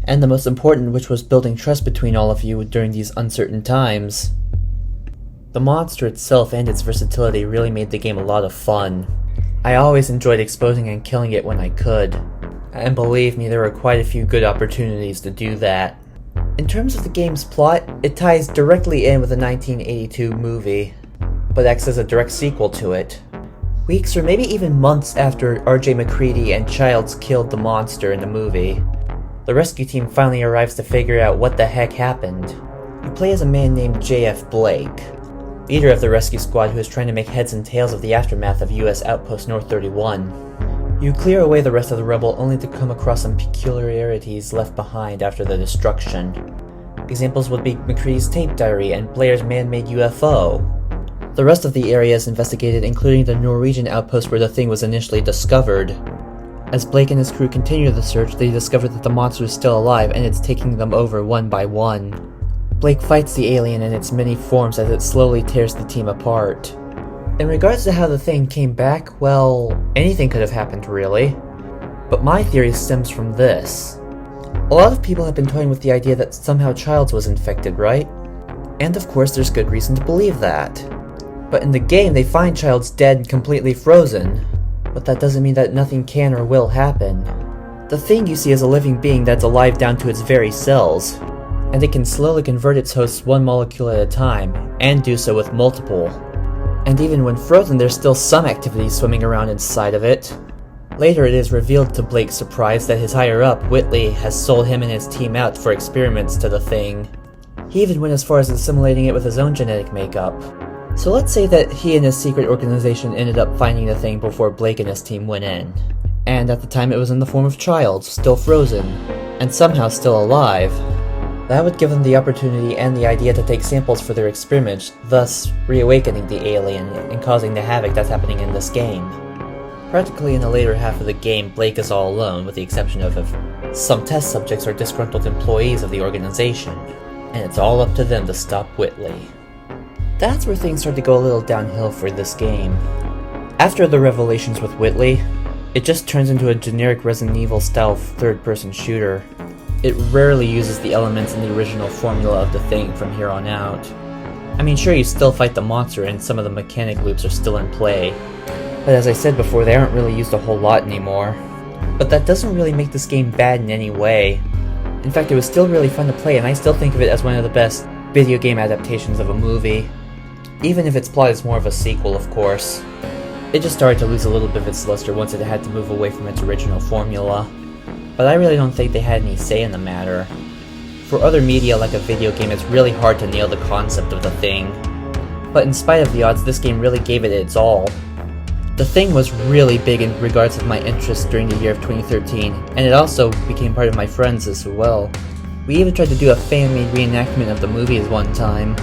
and the most important, which was building trust between all of you during these uncertain times. The monster itself and its versatility really made the game a lot of fun. I always enjoyed exposing and killing it when I could, and believe me, there were quite a few good opportunities to do that. In terms of the game's plot, it ties directly in with the 1982 movie, but acts as a direct sequel to it. Weeks or maybe even months after R.J. McCready and Childs killed the monster in the movie, the rescue team finally arrives to figure out what the heck happened. You play as a man named J.F. Blake, leader of the rescue squad who is trying to make heads and tails of the aftermath of U.S. Outpost North 31. You clear away the rest of the rebel only to come across some peculiarities left behind after the destruction. Examples would be McCready's tape diary and Blair's man-made UFO. The rest of the area is investigated, including the Norwegian outpost where the thing was initially discovered. As Blake and his crew continue the search, they discover that the monster is still alive and it's taking them over one by one. Blake fights the alien in its many forms as it slowly tears the team apart. In regards to how the thing came back, well, anything could have happened really. But my theory stems from this. A lot of people have been toying with the idea that somehow Childs was infected, right? And of course there's good reason to believe that. But in the game they find Childs dead and completely frozen. But that doesn't mean that nothing can or will happen. The thing you see is a living being that's alive down to its very cells, and it can slowly convert its hosts one molecule at a time, and do so with multiple. And even when frozen, there's still some activity swimming around inside of it. Later it is revealed to Blake's surprise that his higher-up, Whitley, has sold him and his team out for experiments to the thing. He even went as far as assimilating it with his own genetic makeup. So let's say that he and his secret organization ended up finding the thing before Blake and his team went in. And at the time it was in the form of Childs, still frozen, and somehow still alive. That would give them the opportunity and the idea to take samples for their experiments, thus reawakening the alien and causing the havoc that's happening in this game. Practically in the later half of the game, Blake is all alone, with the exception of if some test subjects are disgruntled employees of the organization, and it's all up to them to stop Whitley. That's where things start to go a little downhill for this game. After the revelations with Whitley, it just turns into a generic Resident Evil style third-person shooter. It rarely uses the elements in the original formula of the thing from here on out. I mean, sure, you still fight the monster and some of the mechanic loops are still in play, but as I said before, they aren't really used a whole lot anymore. But that doesn't really make this game bad in any way. In fact, it was still really fun to play, and I still think of it as one of the best video game adaptations of a movie. Even if its plot is more of a sequel, of course. It just started to lose a little bit of its luster once it had to move away from its original formula. But I really don't think they had any say in the matter. For other media like a video game, it's really hard to nail the concept of the thing. But in spite of the odds, this game really gave it its all. The thing was really big in regards of my interest during the year of 2013, and it also became part of my friends as well. We even tried to do a fan-made reenactment of the movie at one time.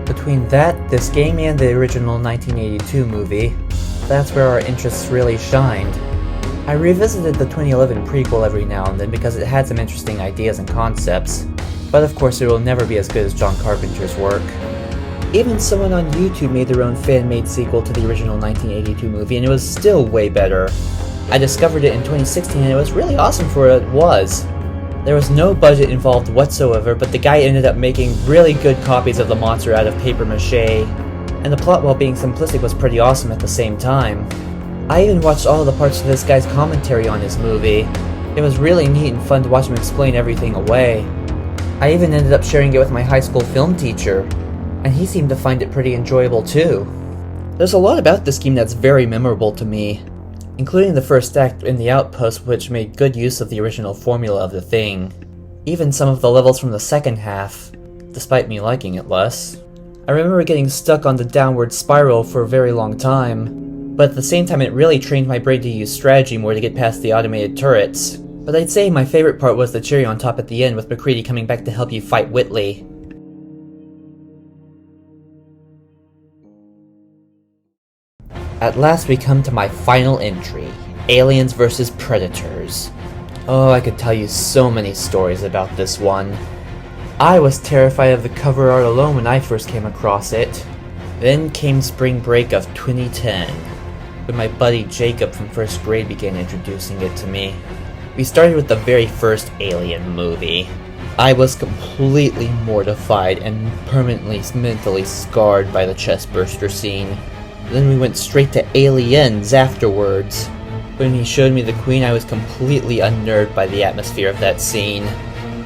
Between that, this game, and the original 1982 movie, that's where our interests really shined. I revisited the 2011 prequel every now and then because it had some interesting ideas and concepts, but of course it will never be as good as John Carpenter's work. Even someone on YouTube made their own fan-made sequel to the original 1982 movie, and it was still way better. I discovered it in 2016 and it was really awesome for what it was. There was no budget involved whatsoever, but the guy ended up making really good copies of the monster out of paper mache, and the plot, while being simplistic, was pretty awesome at the same time. I even watched all of the parts of this guy's commentary on his movie. It was really neat and fun to watch him explain everything away. I even ended up sharing it with my high school film teacher, and he seemed to find it pretty enjoyable too. There's a lot about this game that's very memorable to me, including the first act in the Outpost, which made good use of the original formula of the thing. Even some of the levels from the second half, despite me liking it less. I remember getting stuck on the downward spiral for a very long time, but at the same time it really trained my brain to use strategy more to get past the automated turrets. But I'd say my favorite part was the cherry on top at the end with McCready coming back to help you fight Whitley. At last we come to my final entry, Aliens vs. Predators. Oh, I could tell you so many stories about this one. I was terrified of the cover art alone when I first came across it. Then came spring break of 2010, when my buddy Jacob from first grade began introducing it to me. We started with the very first Alien movie. I was completely mortified and permanently mentally scarred by the chestburster scene. Then we went straight to Aliens afterwards. When he showed me the Queen, I was completely unnerved by the atmosphere of that scene.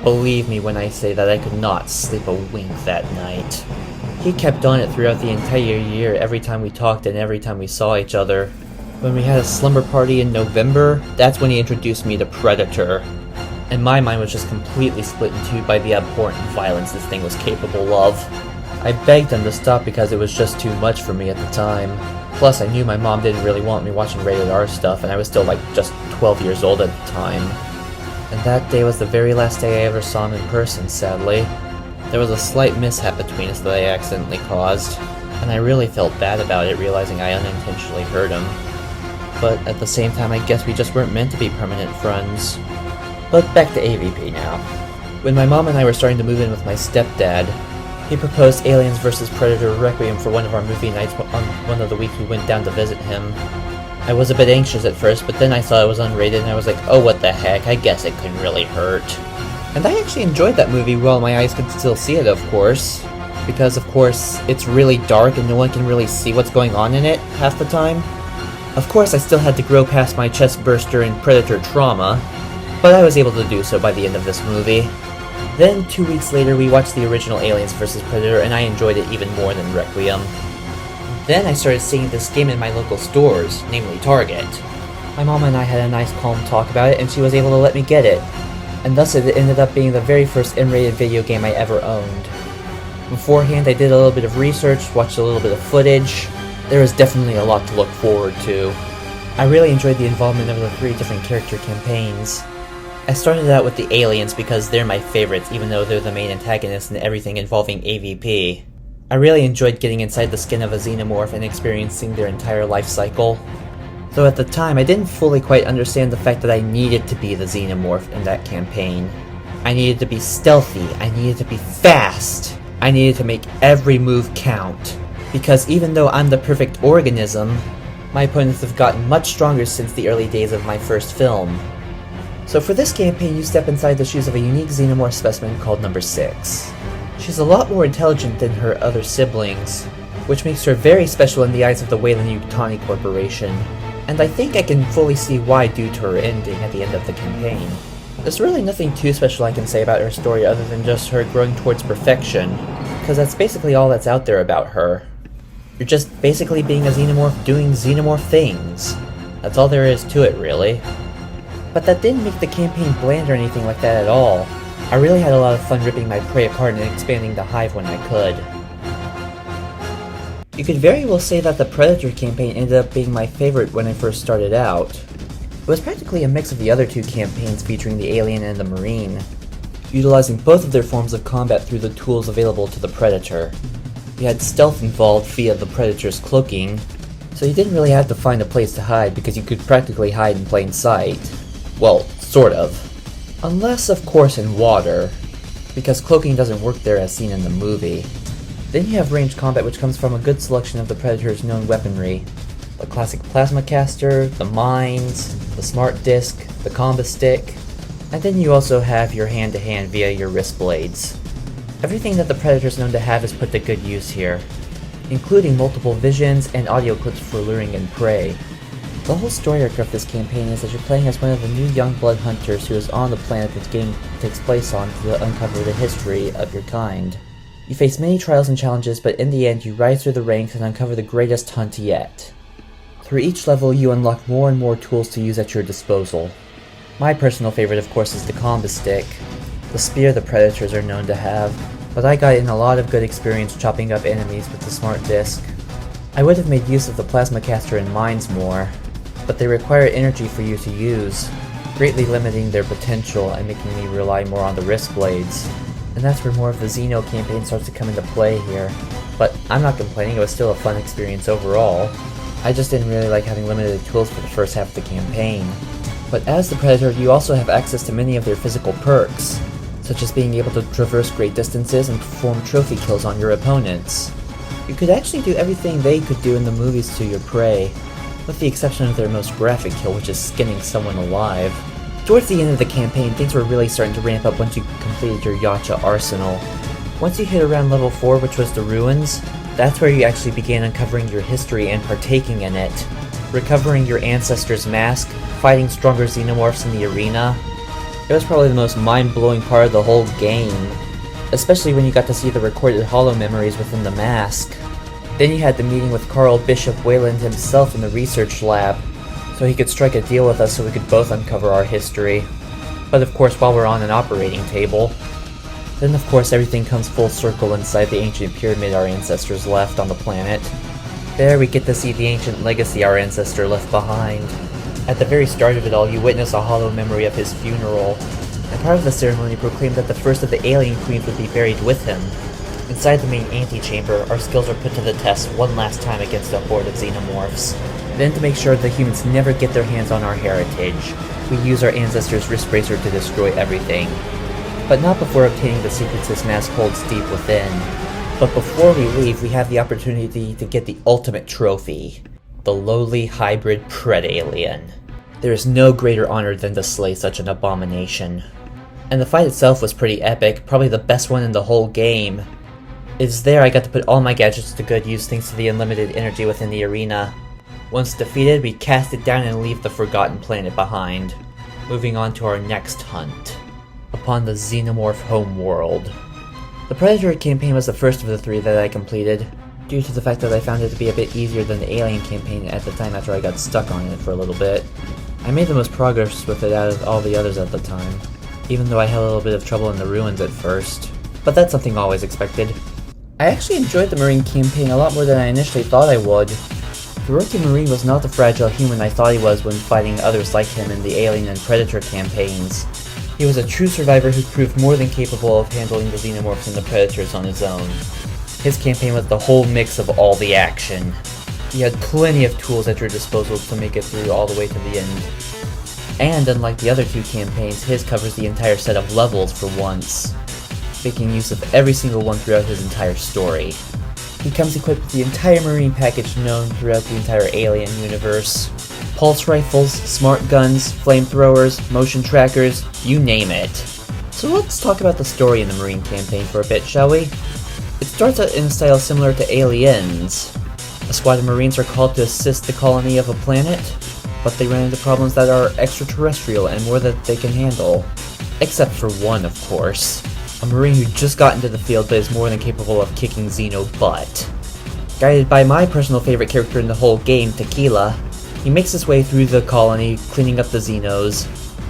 Believe me when I say that I could not sleep a wink that night. He kept on it throughout the entire year, every time we talked and every time we saw each other. When we had a slumber party in November, that's when he introduced me to Predator. And my mind was just completely split in two by the abhorrent violence this thing was capable of. I begged him to stop because it was just too much for me at the time. Plus, I knew my mom didn't really want me watching rated R stuff, and I was still like just 12 years old at the time. And that day was the very last day I ever saw him in person, sadly. There was a slight mishap between us that I accidentally caused, and I really felt bad about it, realizing I unintentionally hurt him. But at the same time, I guess we just weren't meant to be permanent friends. But back to AVP now. When my mom and I were starting to move in with my stepdad, he proposed Aliens vs. Predator Requiem for one of our movie nights on one of the weeks we went down to visit him. I was a bit anxious at first, but then I saw it was unrated and I was like, oh what the heck, I guess it couldn't really hurt. And I actually enjoyed that movie while my eyes could still see it, of course. Because, of course, it's really dark and no one can really see what's going on in it half the time. Of course, I still had to grow past my chestburster and Predator trauma, but I was able to do so by the end of this movie. Then, 2 weeks later, we watched the original Aliens vs. Predator, and I enjoyed it even more than Requiem. Then I started seeing this game in my local stores, namely Target. My mom and I had a nice calm talk about it, and she was able to let me get it. And thus it ended up being the very first M-rated video game I ever owned. Beforehand, I did a little bit of research, watched a little bit of footage. There was definitely a lot to look forward to. I really enjoyed the involvement of the 3 different character campaigns. I started out with the Aliens because they're my favorites, even though they're the main antagonists in everything involving AVP. I really enjoyed getting inside the skin of a xenomorph and experiencing their entire life cycle. Though at the time, I didn't fully quite understand the fact that I needed to be the xenomorph in that campaign. I needed to be stealthy, I needed to be fast, I needed to make every move count. Because even though I'm the perfect organism, my opponents have gotten much stronger since the early days of my first film. So for this campaign, you step inside the shoes of a unique xenomorph specimen called Number 6. She's a lot more intelligent than her other siblings, which makes her very special in the eyes of the Weyland-Yutani Corporation, and I think I can fully see why due to her ending at the end of the campaign. There's really nothing too special I can say about her story other than just her growing towards perfection, because that's basically all that's out there about her. You're just basically being a xenomorph doing xenomorph things. That's all there is to it, really. But that didn't make the campaign bland or anything like that at all. I really had a lot of fun ripping my prey apart and expanding the hive when I could. You could very well say that the Predator campaign ended up being my favorite when I first started out. It was practically a mix of the other 2 campaigns featuring the Alien and the Marine, utilizing both of their forms of combat through the tools available to the Predator. You had stealth involved via the Predator's cloaking, so you didn't really have to find a place to hide because you could practically hide in plain sight. Well, sort of. Unless, of course, in water, because cloaking doesn't work there as seen in the movie. Then you have ranged combat, which comes from a good selection of the Predator's known weaponry. The classic plasma caster, the mines, the smart disc, the combo stick, and then you also have your hand-to-hand via your wrist blades. Everything that the Predator's known to have is put to good use here, including multiple visions and audio clips for luring in prey. The whole story arc of this campaign is that you're playing as one of the new young blood hunters who is on the planet that the game takes place on to uncover the history of your kind. You face many trials and challenges, but in the end you rise through the ranks and uncover the greatest hunt yet. Through each level you unlock more and more tools to use at your disposal. My personal favorite of course is the combo stick, the spear the Predators are known to have, but I got in a lot of good experience chopping up enemies with the smart disc. I would have made use of the plasma caster and mines more, but they require energy for you to use, greatly limiting their potential and making me rely more on the wrist blades. And that's where more of the Xeno campaign starts to come into play here. But I'm not complaining, it was still a fun experience overall. I just didn't really like having limited tools for the first half of the campaign. But as the Predator, you also have access to many of their physical perks, such as being able to traverse great distances and perform trophy kills on your opponents. You could actually do everything they could do in the movies to your prey, with the exception of their most graphic kill, which is skinning someone alive. Towards the end of the campaign, things were really starting to ramp up once you completed your Yacha arsenal. Once you hit around level 4, which was the ruins, that's where you actually began uncovering your history and partaking in it. Recovering your ancestor's mask, fighting stronger xenomorphs in the arena. It was probably the most mind-blowing part of the whole game, especially when you got to see the recorded holo memories within the mask. Then you had the meeting with Carl Bishop Wayland himself in the research lab, so he could strike a deal with us so we could both uncover our history. But of course, while we're on an operating table. Then of course everything comes full circle inside the ancient pyramid our ancestors left on the planet. There we get to see the ancient legacy our ancestor left behind. At the very start of it all, you witness a hollow memory of his funeral, and part of the ceremony proclaimed that the first of the alien queens would be buried with him. Inside the main antechamber, our skills are put to the test one last time against a horde of xenomorphs. Then to make sure the humans never get their hands on our heritage, we use our ancestors' wrist bracer to destroy everything. But not before obtaining the secrets this mask holds deep within. But before we leave, we have the opportunity to get the ultimate trophy. The lowly hybrid Predalien. There is no greater honor than to slay such an abomination. And the fight itself was pretty epic, probably the best one in the whole game. It's there I got to put all my gadgets to good use thanks to the unlimited energy within the arena. Once defeated, we cast it down and leave the forgotten planet behind. Moving on to our next hunt. Upon the Xenomorph homeworld. The Predator campaign was the first of the 3 that I completed, due to the fact that I found it to be a bit easier than the Alien campaign at the time after I got stuck on it for a little bit. I made the most progress with it out of all the others at the time, even though I had a little bit of trouble in the ruins at first. But that's something always expected. I actually enjoyed the Marine campaign a lot more than I initially thought I would. The rookie Marine was not the fragile human I thought he was when fighting others like him in the Alien and Predator campaigns. He was a true survivor who proved more than capable of handling the Xenomorphs and the Predators on his own. His campaign was the whole mix of all the action. You had plenty of tools at your disposal to make it through all the way to the end. And unlike the other 2 campaigns, his covers the entire set of levels for once, making use of every single one throughout his entire story. He comes equipped with the entire Marine package known throughout the entire Alien universe. Pulse rifles, smart guns, flamethrowers, motion trackers, you name it. So let's talk about the story in the Marine campaign for a bit, shall we? It starts out in a style similar to Aliens. A squad of Marines are called to assist the colony of a planet, but they run into problems that are extraterrestrial and more than they can handle. Except for one, of course. A Marine who just got into the field but is more than capable of kicking Xeno butt. Guided by my personal favorite character in the whole game, Tequila, he makes his way through the colony, cleaning up the Xenos,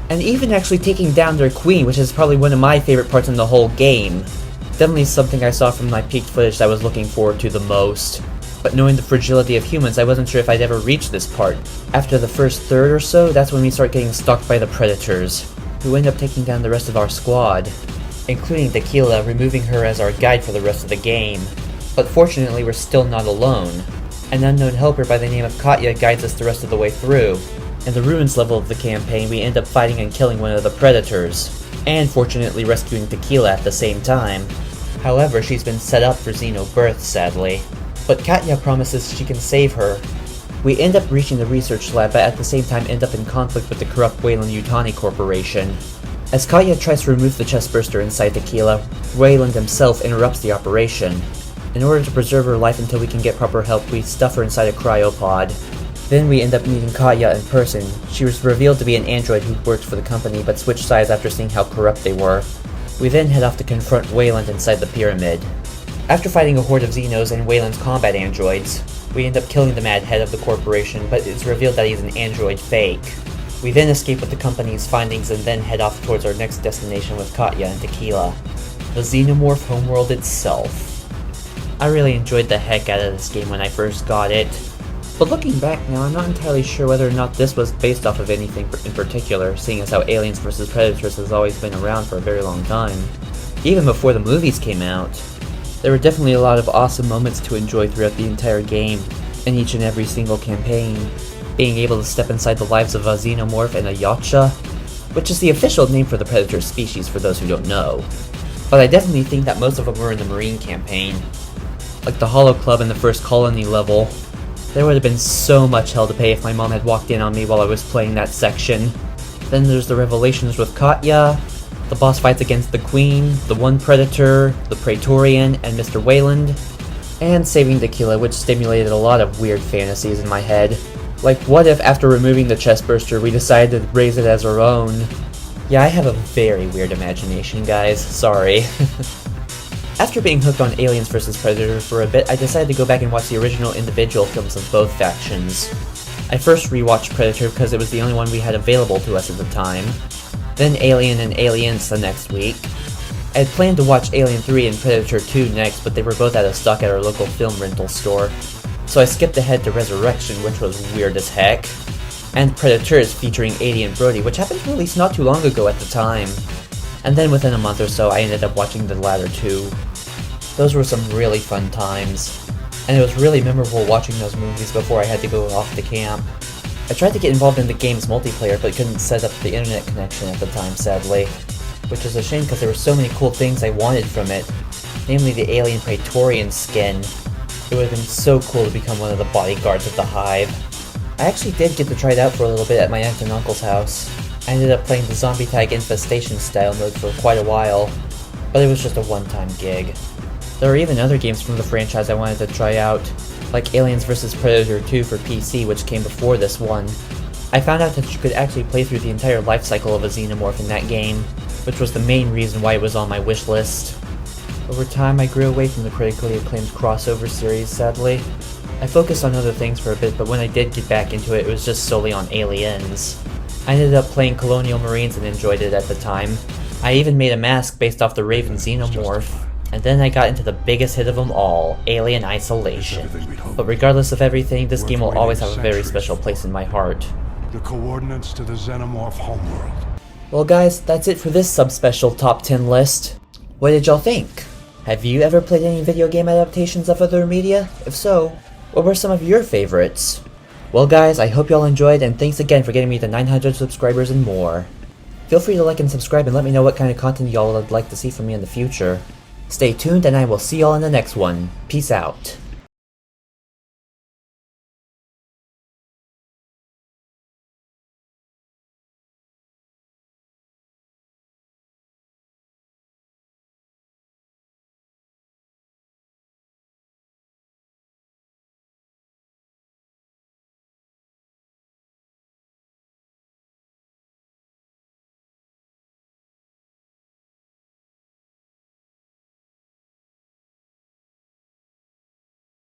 and even actually taking down their queen, which is probably one of my favorite parts in the whole game. Definitely something I saw from my peaked footage that I was looking forward to the most. But knowing the fragility of humans, I wasn't sure if I'd ever reach this part. After the first third or so, that's when we start getting stalked by the Predators, who end up taking down the rest of our squad, including Tequila, removing her as our guide for the rest of the game. But fortunately, we're still not alone. An unknown helper by the name of Katya guides us the rest of the way through. In the ruins level of the campaign, we end up fighting and killing one of the Predators, and fortunately rescuing Tequila at the same time. However, she's been set up for Xenobirth, sadly. But Katya promises she can save her. We end up reaching the research lab, but at the same time end up in conflict with the corrupt Weyland-Yutani Corporation. As Katya tries to remove the chestburster inside Tequila, Weyland himself interrupts the operation. In order to preserve her life until we can get proper help, we stuff her inside a cryopod. Then we end up meeting Katya in person. She was revealed to be an android who worked for the company but switched sides after seeing how corrupt they were. We then head off to confront Weyland inside the pyramid. After fighting a horde of Xenos and Weyland's combat androids, we end up killing the mad head of the corporation, but it's revealed that he's an android fake. We then escape with the company's findings and then head off towards our next destination with Katya and Tequila, the Xenomorph homeworld itself. I really enjoyed the heck out of this game when I first got it, but looking back now, I'm not entirely sure whether or not this was based off of anything in particular, seeing as how Aliens vs. Predators has always been around for a very long time. Even before the movies came out, there were definitely a lot of awesome moments to enjoy throughout the entire game, in each and every single campaign, being able to step inside the lives of a xenomorph and a yautja, which is the official name for the predator species for those who don't know. But I definitely think that most of them were in the Marine campaign. Like the Hollow Club in the first colony level. There would have been so much hell to pay if my mom had walked in on me while I was playing that section. Then there's the revelations with Katya, the boss fights against the Queen, the One Predator, the Praetorian, and Mr. Wayland, and saving Tequila, which stimulated a lot of weird fantasies in my head. Like, what if after removing the chestburster we decided to raise it as our own? Yeah, I have a very weird imagination, guys. Sorry. After being hooked on Aliens vs. Predator for a bit, I decided to go back and watch the original individual films of both factions. I first rewatched Predator because it was the only one we had available to us at the time. Then Alien and Aliens the next week. I had planned to watch Alien 3 and Predator 2 next, but they were both out of stock at our local film rental store. So I skipped ahead to Resurrection, which was weird as heck, and Predators featuring Adie and Brody, which happened to release not too long ago at the time. And then within a month or so, I ended up watching the latter two. Those were some really fun times, and it was really memorable watching those movies before I had to go off to camp. I tried to get involved in the game's multiplayer, but couldn't set up the internet connection at the time, sadly. Which is a shame because there were so many cool things I wanted from it, namely the Alien Praetorian skin. It would have been so cool to become one of the bodyguards of the Hive. I actually did get to try it out for a little bit at my aunt and uncle's house. I ended up playing the Zombie Tag Infestation style mode for quite a while, but it was just a one-time gig. There are even other games from the franchise I wanted to try out, like Aliens vs. Predator 2 for PC, which came before this one. I found out that you could actually play through the entire life cycle of a xenomorph in that game, which was the main reason why it was on my wish list. Over time, I grew away from the critically acclaimed crossover series, sadly. I focused on other things for a bit, but when I did get back into it, it was just solely on Aliens. I ended up playing Colonial Marines and enjoyed it at the time. I even made a mask based off the Raven Xenomorph. And then I got into the biggest hit of them all, Alien Isolation. But regardless of everything, this game will always have a very special place in my heart. The coordinates to the Xenomorph homeworld. Well guys, that's it for this subspecial top 10 list. What did y'all think? Have you ever played any video game adaptations of other media? If so, what were some of your favorites? Well guys, I hope y'all enjoyed, and thanks again for getting me to 900 subscribers and more. Feel free to like and subscribe and let me know what kind of content y'all would like to see from me in the future. Stay tuned and I will see y'all in the next one. Peace out.